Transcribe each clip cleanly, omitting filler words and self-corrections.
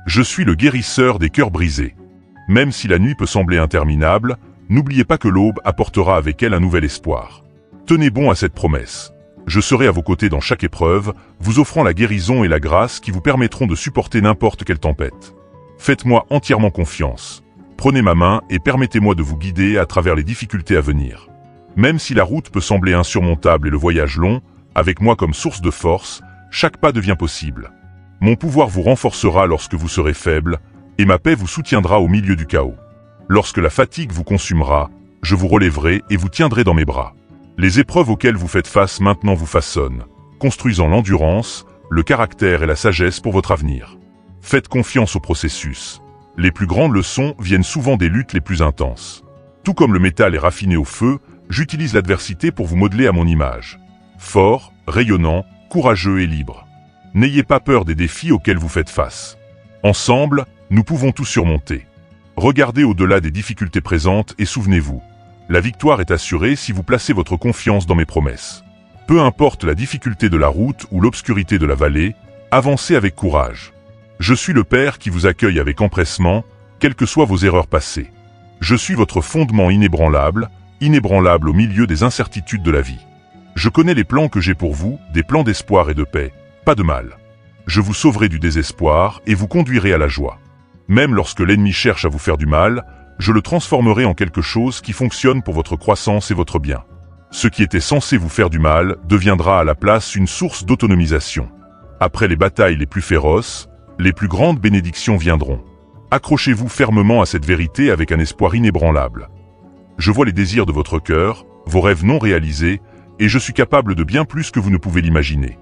Je suis le guérisseur des cœurs brisés. Même si la nuit peut sembler interminable, n'oubliez pas que l'aube apportera avec elle un nouvel espoir. Tenez bon à cette promesse. Je serai à vos côtés dans chaque épreuve, vous offrant la guérison et la grâce qui vous permettront de supporter n'importe quelle tempête. Faites-moi entièrement confiance. Prenez ma main et permettez-moi de vous guider à travers les difficultés à venir. Même si la route peut sembler insurmontable et le voyage long, avec moi comme source de force, chaque pas devient possible. Mon pouvoir vous renforcera lorsque vous serez faible, et ma paix vous soutiendra au milieu du chaos. Lorsque la fatigue vous consumera, je vous relèverai et vous tiendrai dans mes bras. Les épreuves auxquelles vous faites face maintenant vous façonnent, construisant l'endurance, le caractère et la sagesse pour votre avenir. Faites confiance au processus. Les plus grandes leçons viennent souvent des luttes les plus intenses. Tout comme le métal est raffiné au feu, j'utilise l'adversité pour vous modeler à mon image. Fort, rayonnant, courageux et libre. N'ayez pas peur des défis auxquels vous faites face. Ensemble, nous pouvons tout surmonter. Regardez au-delà des difficultés présentes et souvenez-vous, la victoire est assurée si vous placez votre confiance dans mes promesses. Peu importe la difficulté de la route ou l'obscurité de la vallée, avancez avec courage. Je suis le Père qui vous accueille avec empressement, quelles que soient vos erreurs passées. Je suis votre fondement inébranlable au milieu des incertitudes de la vie. Je connais les plans que j'ai pour vous, des plans d'espoir et de paix, pas de mal. Je vous sauverai du désespoir et vous conduirai à la joie. Même lorsque l'ennemi cherche à vous faire du mal, je le transformerai en quelque chose qui fonctionne pour votre croissance et votre bien. Ce qui était censé vous faire du mal deviendra à la place une source d'autonomisation. Après les batailles les plus féroces, les plus grandes bénédictions viendront. Accrochez-vous fermement à cette vérité avec un espoir inébranlable. Je vois les désirs de votre cœur, vos rêves non réalisés, et je suis capable de bien plus que vous ne pouvez l'imaginer.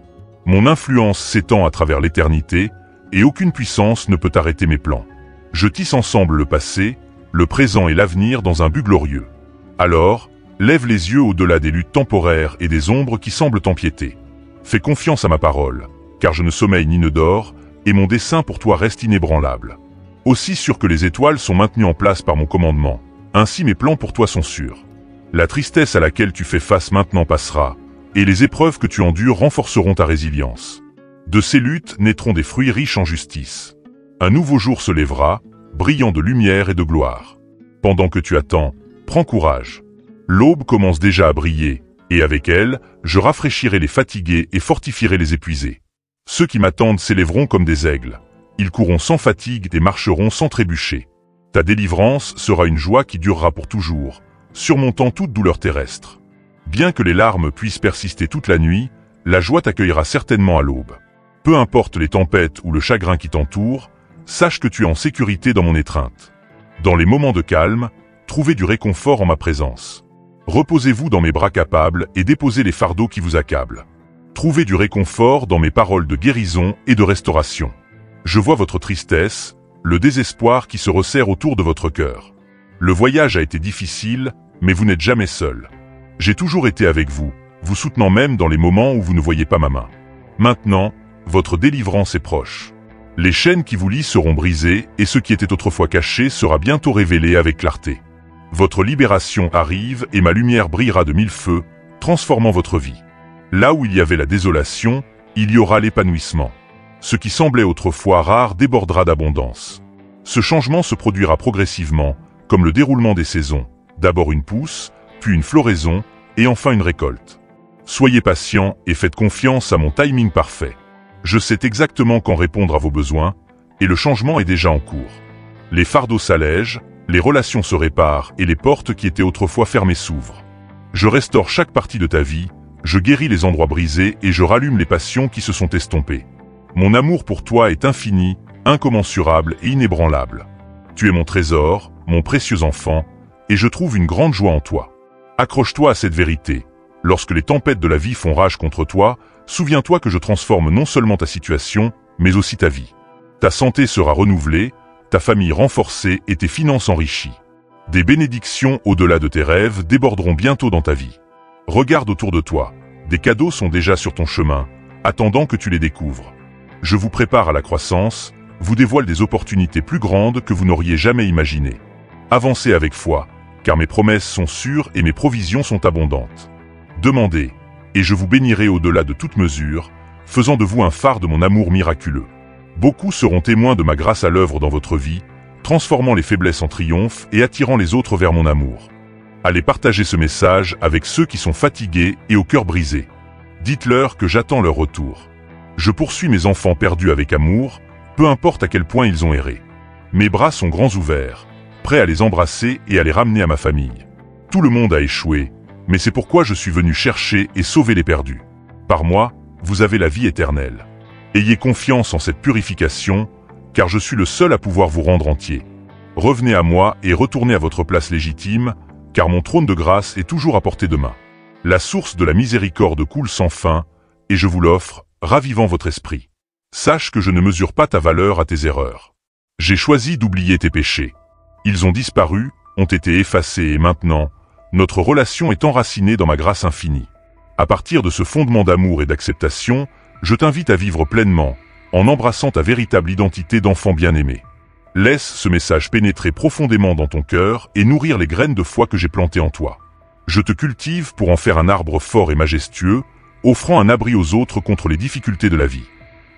Mon influence s'étend à travers l'éternité, et aucune puissance ne peut arrêter mes plans. Je tisse ensemble le passé, le présent et l'avenir dans un but glorieux. Alors, lève les yeux au-delà des luttes temporaires et des ombres qui semblent t'empiéter. Fais confiance à ma parole, car je ne sommeille ni ne dors, et mon dessein pour toi reste inébranlable. Aussi sûr que les étoiles sont maintenues en place par mon commandement, ainsi mes plans pour toi sont sûrs. La tristesse à laquelle tu fais face maintenant passera, et les épreuves que tu endures renforceront ta résilience. De ces luttes naîtront des fruits riches en justice. Un nouveau jour se lèvera, brillant de lumière et de gloire. Pendant que tu attends, prends courage. L'aube commence déjà à briller, et avec elle, je rafraîchirai les fatigués et fortifierai les épuisés. Ceux qui m'attendent s'élèveront comme des aigles. Ils courront sans fatigue et marcheront sans trébucher. Ta délivrance sera une joie qui durera pour toujours, surmontant toute douleur terrestre. Bien que les larmes puissent persister toute la nuit, la joie t'accueillera certainement à l'aube. Peu importe les tempêtes ou le chagrin qui t'entoure, sache que tu es en sécurité dans mon étreinte. Dans les moments de calme, trouvez du réconfort en ma présence. Reposez-vous dans mes bras capables et déposez les fardeaux qui vous accablent. Trouvez du réconfort dans mes paroles de guérison et de restauration. Je vois votre tristesse, le désespoir qui se resserre autour de votre cœur. Le voyage a été difficile, mais vous n'êtes jamais seul. J'ai toujours été avec vous, vous soutenant même dans les moments où vous ne voyez pas ma main. Maintenant, votre délivrance est proche. Les chaînes qui vous lient seront brisées et ce qui était autrefois caché sera bientôt révélé avec clarté. Votre libération arrive et ma lumière brillera de mille feux, transformant votre vie. Là où il y avait la désolation, il y aura l'épanouissement. Ce qui semblait autrefois rare débordera d'abondance. Ce changement se produira progressivement, comme le déroulement des saisons. D'abord une pousse, puis une floraison, et enfin une récolte. Soyez patient et faites confiance à mon timing parfait. Je sais exactement quand répondre à vos besoins, et le changement est déjà en cours. Les fardeaux s'allègent, les relations se réparent et les portes qui étaient autrefois fermées s'ouvrent. Je restaure chaque partie de ta vie, je guéris les endroits brisés et je rallume les passions qui se sont estompées. Mon amour pour toi est infini, incommensurable et inébranlable. Tu es mon trésor, mon précieux enfant, et je trouve une grande joie en toi. Accroche-toi à cette vérité. Lorsque les tempêtes de la vie font rage contre toi, souviens-toi que je transforme non seulement ta situation, mais aussi ta vie. Ta santé sera renouvelée, ta famille renforcée et tes finances enrichies. Des bénédictions au-delà de tes rêves déborderont bientôt dans ta vie. Regarde autour de toi, des cadeaux sont déjà sur ton chemin, attendant que tu les découvres. Je vous prépare à la croissance, vous dévoile des opportunités plus grandes que vous n'auriez jamais imaginées. Avancez avec foi, car mes promesses sont sûres et mes provisions sont abondantes. Demandez, et je vous bénirai au-delà de toute mesure, faisant de vous un phare de mon amour miraculeux. Beaucoup seront témoins de ma grâce à l'œuvre dans votre vie, transformant les faiblesses en triomphe et attirant les autres vers mon amour. Allez partager ce message avec ceux qui sont fatigués et au cœur brisé. Dites-leur que j'attends leur retour. Je poursuis mes enfants perdus avec amour, peu importe à quel point ils ont erré. Mes bras sont grands ouverts, prêts à les embrasser et à les ramener à ma famille. Tout le monde a échoué, mais c'est pourquoi je suis venu chercher et sauver les perdus. Par moi, vous avez la vie éternelle. Ayez confiance en cette purification, car je suis le seul à pouvoir vous rendre entier. Revenez à moi et retournez à votre place légitime, car mon trône de grâce est toujours à portée de main. La source de la miséricorde coule sans fin, et je vous l'offre, ravivant votre esprit. Sache que je ne mesure pas ta valeur à tes erreurs. J'ai choisi d'oublier tes péchés. Ils ont disparu, ont été effacés et maintenant, notre relation est enracinée dans ma grâce infinie. À partir de ce fondement d'amour et d'acceptation, je t'invite à vivre pleinement, en embrassant ta véritable identité d'enfant bien-aimé. Laisse ce message pénétrer profondément dans ton cœur et nourrir les graines de foi que j'ai plantées en toi. Je te cultive pour en faire un arbre fort et majestueux, offrant un abri aux autres contre les difficultés de la vie.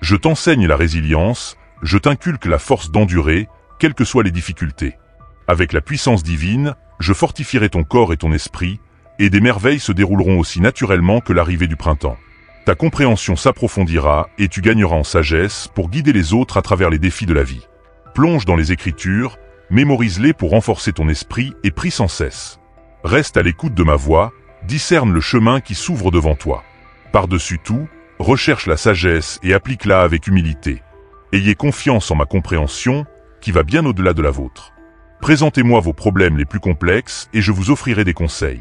Je t'enseigne la résilience, je t'inculque la force d'endurer, quelles que soient les difficultés. Avec la puissance divine, je fortifierai ton corps et ton esprit, et des merveilles se dérouleront aussi naturellement que l'arrivée du printemps. Ta compréhension s'approfondira et tu gagneras en sagesse pour guider les autres à travers les défis de la vie. Plonge dans les Écritures, mémorise-les pour renforcer ton esprit et prie sans cesse. Reste à l'écoute de ma voix, discerne le chemin qui s'ouvre devant toi. Par-dessus tout, recherche la sagesse et applique-la avec humilité. Ayez confiance en ma compréhension, qui va bien au-delà de la vôtre. Présentez-moi vos problèmes les plus complexes et je vous offrirai des conseils.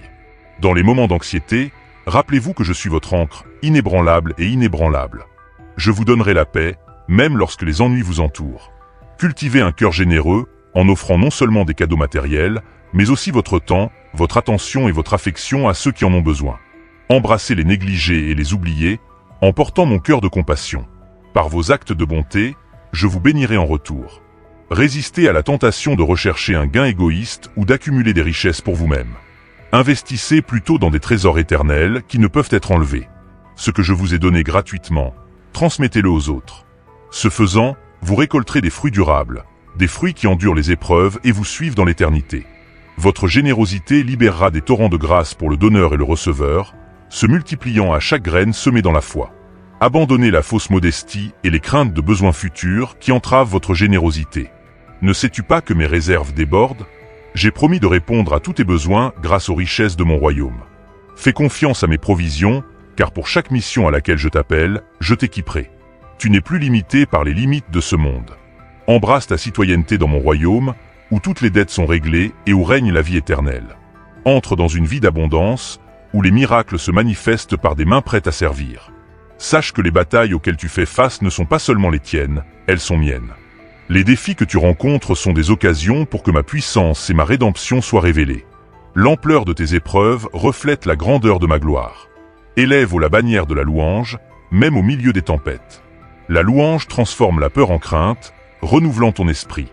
Dans les moments d'anxiété, rappelez-vous que je suis votre ancre, inébranlable et inébranlable. Je vous donnerai la paix, même lorsque les ennuis vous entourent. Cultivez un cœur généreux, en offrant non seulement des cadeaux matériels, mais aussi votre temps, votre attention et votre affection à ceux qui en ont besoin. Embrassez les négligés et les oubliés, en portant mon cœur de compassion. Par vos actes de bonté, je vous bénirai en retour. Résistez à la tentation de rechercher un gain égoïste ou d'accumuler des richesses pour vous-même. Investissez plutôt dans des trésors éternels qui ne peuvent être enlevés. Ce que je vous ai donné gratuitement, transmettez-le aux autres. Ce faisant, vous récolterez des fruits durables, des fruits qui endurent les épreuves et vous suivent dans l'éternité. Votre générosité libérera des torrents de grâce pour le donneur et le receveur, se multipliant à chaque graine semée dans la foi. Abandonnez la fausse modestie et les craintes de besoins futurs qui entravent votre générosité. Ne sais-tu pas que mes réserves débordent ? J'ai promis de répondre à tous tes besoins grâce aux richesses de mon royaume. Fais confiance à mes provisions, car pour chaque mission à laquelle je t'appelle, je t'équiperai. Tu n'es plus limité par les limites de ce monde. Embrasse ta citoyenneté dans mon royaume, où toutes les dettes sont réglées et où règne la vie éternelle. Entre dans une vie d'abondance, où les miracles se manifestent par des mains prêtes à servir. Sache que les batailles auxquelles tu fais face ne sont pas seulement les tiennes, elles sont miennes. Les défis que tu rencontres sont des occasions pour que ma puissance et ma rédemption soient révélées. L'ampleur de tes épreuves reflète la grandeur de ma gloire. Élève la bannière de la louange, même au milieu des tempêtes. La louange transforme la peur en crainte, renouvelant ton esprit.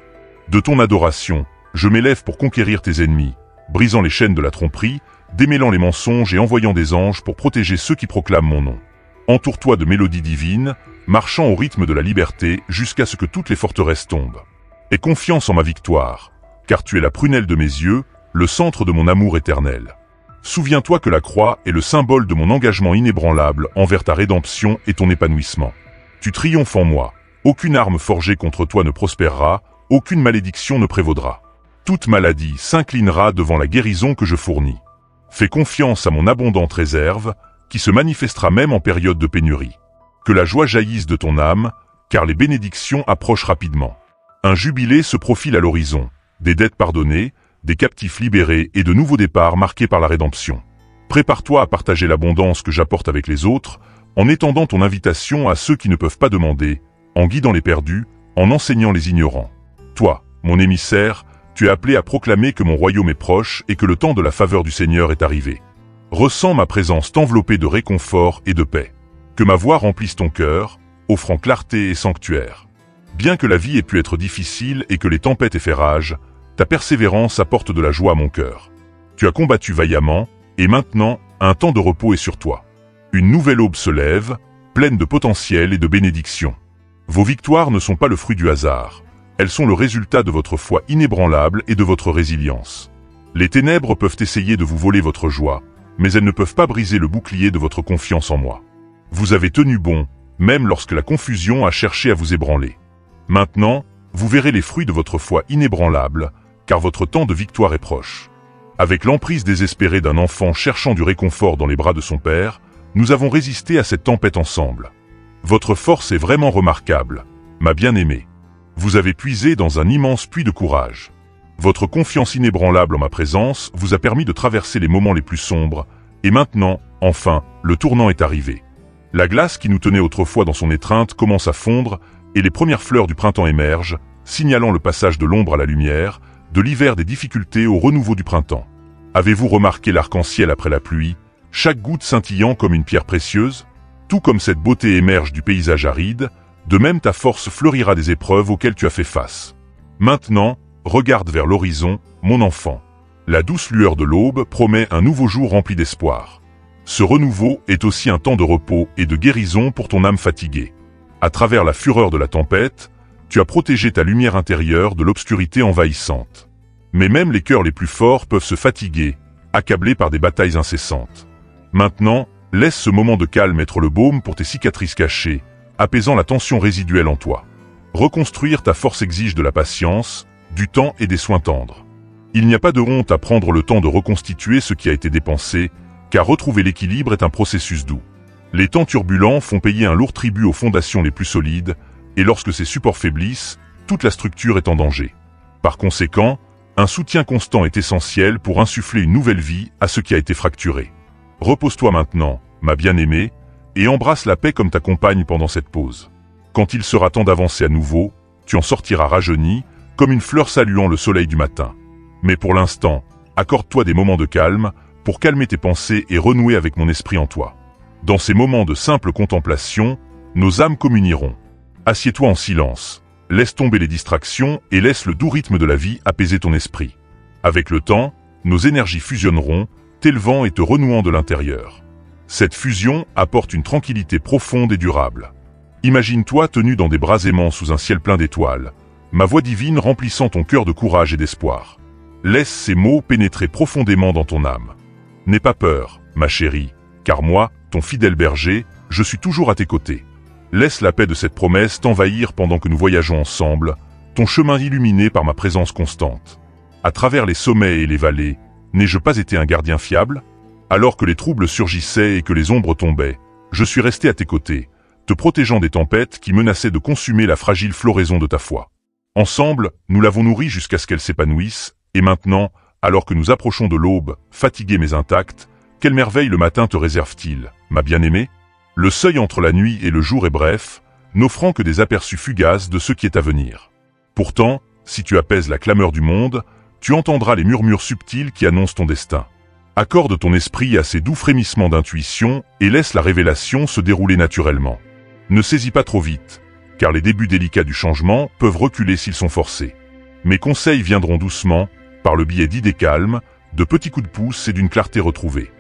De ton adoration, je m'élève pour conquérir tes ennemis, brisant les chaînes de la tromperie, démêlant les mensonges et envoyant des anges pour protéger ceux qui proclament mon nom. Entoure-toi de mélodies divines, marchant au rythme de la liberté jusqu'à ce que toutes les forteresses tombent. Aie confiance en ma victoire, car tu es la prunelle de mes yeux, le centre de mon amour éternel. Souviens-toi que la croix est le symbole de mon engagement inébranlable envers ta rédemption et ton épanouissement. Tu triomphes en moi, aucune arme forgée contre toi ne prospérera, aucune malédiction ne prévaudra. Toute maladie s'inclinera devant la guérison que je fournis. Fais confiance à mon abondante réserve, qui se manifestera même en période de pénurie. Que la joie jaillisse de ton âme, car les bénédictions approchent rapidement. Un jubilé se profile à l'horizon, des dettes pardonnées, des captifs libérés et de nouveaux départs marqués par la rédemption. Prépare-toi à partager l'abondance que j'apporte avec les autres, en étendant ton invitation à ceux qui ne peuvent pas demander, en guidant les perdus, en enseignant les ignorants. Toi, mon émissaire, tu es appelé à proclamer que mon royaume est proche et que le temps de la faveur du Seigneur est arrivé. Ressens ma présence t'envelopper de réconfort et de paix. Que ma voix remplisse ton cœur, offrant clarté et sanctuaire. Bien que la vie ait pu être difficile et que les tempêtes aient fait rage, ta persévérance apporte de la joie à mon cœur. Tu as combattu vaillamment, et maintenant, un temps de repos est sur toi. Une nouvelle aube se lève, pleine de potentiel et de bénédictions. Vos victoires ne sont pas le fruit du hasard. Elles sont le résultat de votre foi inébranlable et de votre résilience. Les ténèbres peuvent essayer de vous voler votre joie, mais elles ne peuvent pas briser le bouclier de votre confiance en moi. Vous avez tenu bon, même lorsque la confusion a cherché à vous ébranler. Maintenant, vous verrez les fruits de votre foi inébranlable, car votre temps de victoire est proche. Avec l'emprise désespérée d'un enfant cherchant du réconfort dans les bras de son père, nous avons résisté à cette tempête ensemble. Votre force est vraiment remarquable, ma bien-aimée. Vous avez puisé dans un immense puits de courage. Votre confiance inébranlable en ma présence vous a permis de traverser les moments les plus sombres, et maintenant, enfin, le tournant est arrivé. La glace qui nous tenait autrefois dans son étreinte commence à fondre, et les premières fleurs du printemps émergent, signalant le passage de l'ombre à la lumière, de l'hiver des difficultés au renouveau du printemps. Avez-vous remarqué l'arc-en-ciel après la pluie, chaque goutte scintillant comme une pierre précieuse? Tout comme cette beauté émerge du paysage aride, de même ta force fleurira des épreuves auxquelles tu as fait face. Maintenant, regarde vers l'horizon, mon enfant. La douce lueur de l'aube promet un nouveau jour rempli d'espoir. Ce renouveau est aussi un temps de repos et de guérison pour ton âme fatiguée. À travers la fureur de la tempête, tu as protégé ta lumière intérieure de l'obscurité envahissante. Mais même les cœurs les plus forts peuvent se fatiguer, accablés par des batailles incessantes. Maintenant, laisse ce moment de calme être le baume pour tes cicatrices cachées, apaisant la tension résiduelle en toi. Reconstruire ta force exige de la patience, du temps et des soins tendres. Il n'y a pas de honte à prendre le temps de reconstituer ce qui a été dépensé, car retrouver l'équilibre est un processus doux. Les temps turbulents font payer un lourd tribut aux fondations les plus solides, et lorsque ces supports faiblissent, toute la structure est en danger. Par conséquent, un soutien constant est essentiel pour insuffler une nouvelle vie à ce qui a été fracturé. Repose-toi maintenant, ma bien-aimée, et embrasse la paix comme ta compagne pendant cette pause. Quand il sera temps d'avancer à nouveau, tu en sortiras rajeuni, comme une fleur saluant le soleil du matin. Mais pour l'instant, accorde-toi des moments de calme, pour calmer tes pensées et renouer avec mon esprit en toi. Dans ces moments de simple contemplation, nos âmes communieront. Assieds-toi en silence, laisse tomber les distractions et laisse le doux rythme de la vie apaiser ton esprit. Avec le temps, nos énergies fusionneront, t'élevant et te renouant de l'intérieur. Cette fusion apporte une tranquillité profonde et durable. Imagine-toi tenu dans des bras aimants sous un ciel plein d'étoiles, ma voix divine remplissant ton cœur de courage et d'espoir. Laisse ces mots pénétrer profondément dans ton âme. N'aie pas peur, ma chérie, car moi, ton fidèle berger, je suis toujours à tes côtés. Laisse la paix de cette promesse t'envahir pendant que nous voyageons ensemble, ton chemin illuminé par ma présence constante. À travers les sommets et les vallées, n'ai-je pas été un gardien fiable? Alors que les troubles surgissaient et que les ombres tombaient, je suis resté à tes côtés, te protégeant des tempêtes qui menaçaient de consumer la fragile floraison de ta foi. Ensemble, nous l'avons nourrie jusqu'à ce qu'elle s'épanouisse, et maintenant, alors que nous approchons de l'aube, fatiguée mais intacte, quelle merveille le matin te réserve-t-il, ma bien-aimée? Le seuil entre la nuit et le jour est bref, n'offrant que des aperçus fugaces de ce qui est à venir. Pourtant, si tu apaises la clameur du monde, tu entendras les murmures subtils qui annoncent ton destin. Accorde ton esprit à ces doux frémissements d'intuition et laisse la révélation se dérouler naturellement. Ne saisis pas trop vite, car les débuts délicats du changement peuvent reculer s'ils sont forcés. Mes conseils viendront doucement, par le biais d'idées calmes, de petits coups de pouce et d'une clarté retrouvée.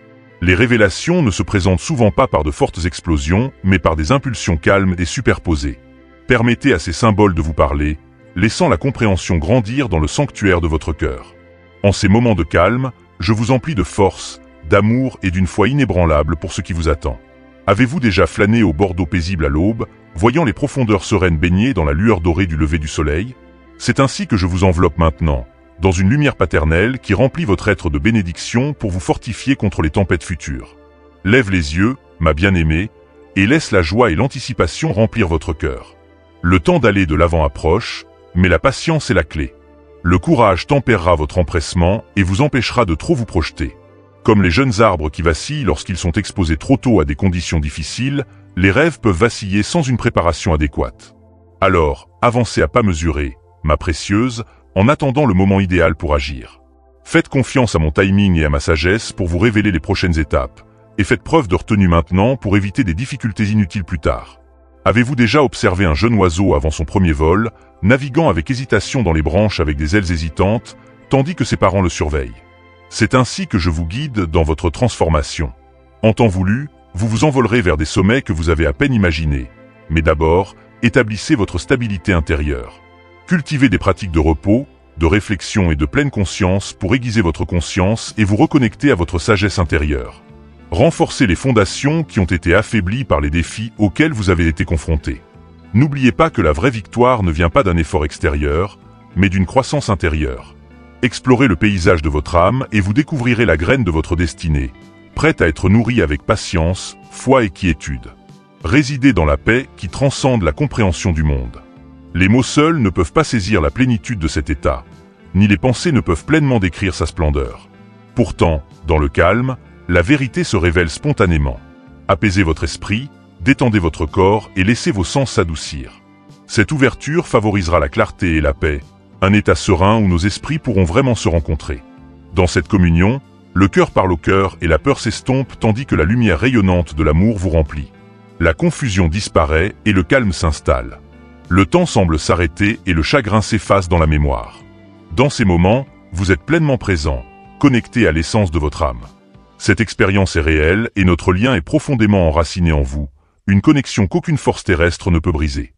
Les révélations ne se présentent souvent pas par de fortes explosions, mais par des impulsions calmes et superposées. Permettez à ces symboles de vous parler, laissant la compréhension grandir dans le sanctuaire de votre cœur. En ces moments de calme, je vous emplis de force, d'amour et d'une foi inébranlable pour ce qui vous attend. Avez-vous déjà flâné au bord d'eau paisible à l'aube, voyant les profondeurs sereines baignées dans la lueur dorée du lever du soleil? C'est ainsi que je vous enveloppe maintenant, dans une lumière paternelle qui remplit votre être de bénédiction pour vous fortifier contre les tempêtes futures. Lève les yeux, ma bien-aimée, et laisse la joie et l'anticipation remplir votre cœur. Le temps d'aller de l'avant approche, mais la patience est la clé. Le courage tempérera votre empressement et vous empêchera de trop vous projeter. Comme les jeunes arbres qui vacillent lorsqu'ils sont exposés trop tôt à des conditions difficiles, les rêves peuvent vaciller sans une préparation adéquate. Alors, avancez à pas mesurés, ma précieuse, en attendant le moment idéal pour agir. Faites confiance à mon timing et à ma sagesse pour vous révéler les prochaines étapes, et faites preuve de retenue maintenant pour éviter des difficultés inutiles plus tard. Avez-vous déjà observé un jeune oiseau avant son premier vol, naviguant avec hésitation dans les branches avec des ailes hésitantes, tandis que ses parents le surveillent? C'est ainsi que je vous guide dans votre transformation. En temps voulu, vous vous envolerez vers des sommets que vous avez à peine imaginés. Mais d'abord, établissez votre stabilité intérieure. Cultivez des pratiques de repos, de réflexion et de pleine conscience pour aiguiser votre conscience et vous reconnecter à votre sagesse intérieure. Renforcez les fondations qui ont été affaiblies par les défis auxquels vous avez été confrontés. N'oubliez pas que la vraie victoire ne vient pas d'un effort extérieur, mais d'une croissance intérieure. Explorez le paysage de votre âme et vous découvrirez la graine de votre destinée, prête à être nourrie avec patience, foi et quiétude. Résidez dans la paix qui transcende la compréhension du monde. Les mots seuls ne peuvent pas saisir la plénitude de cet état, ni les pensées ne peuvent pleinement décrire sa splendeur. Pourtant, dans le calme, la vérité se révèle spontanément. Apaisez votre esprit, détendez votre corps et laissez vos sens s'adoucir. Cette ouverture favorisera la clarté et la paix, un état serein où nos esprits pourront vraiment se rencontrer. Dans cette communion, le cœur parle au cœur et la peur s'estompe tandis que la lumière rayonnante de l'amour vous remplit. La confusion disparaît et le calme s'installe. Le temps semble s'arrêter et le chagrin s'efface dans la mémoire. Dans ces moments, vous êtes pleinement présent, connecté à l'essence de votre âme. Cette expérience est réelle et notre lien est profondément enraciné en vous, une connexion qu'aucune force terrestre ne peut briser.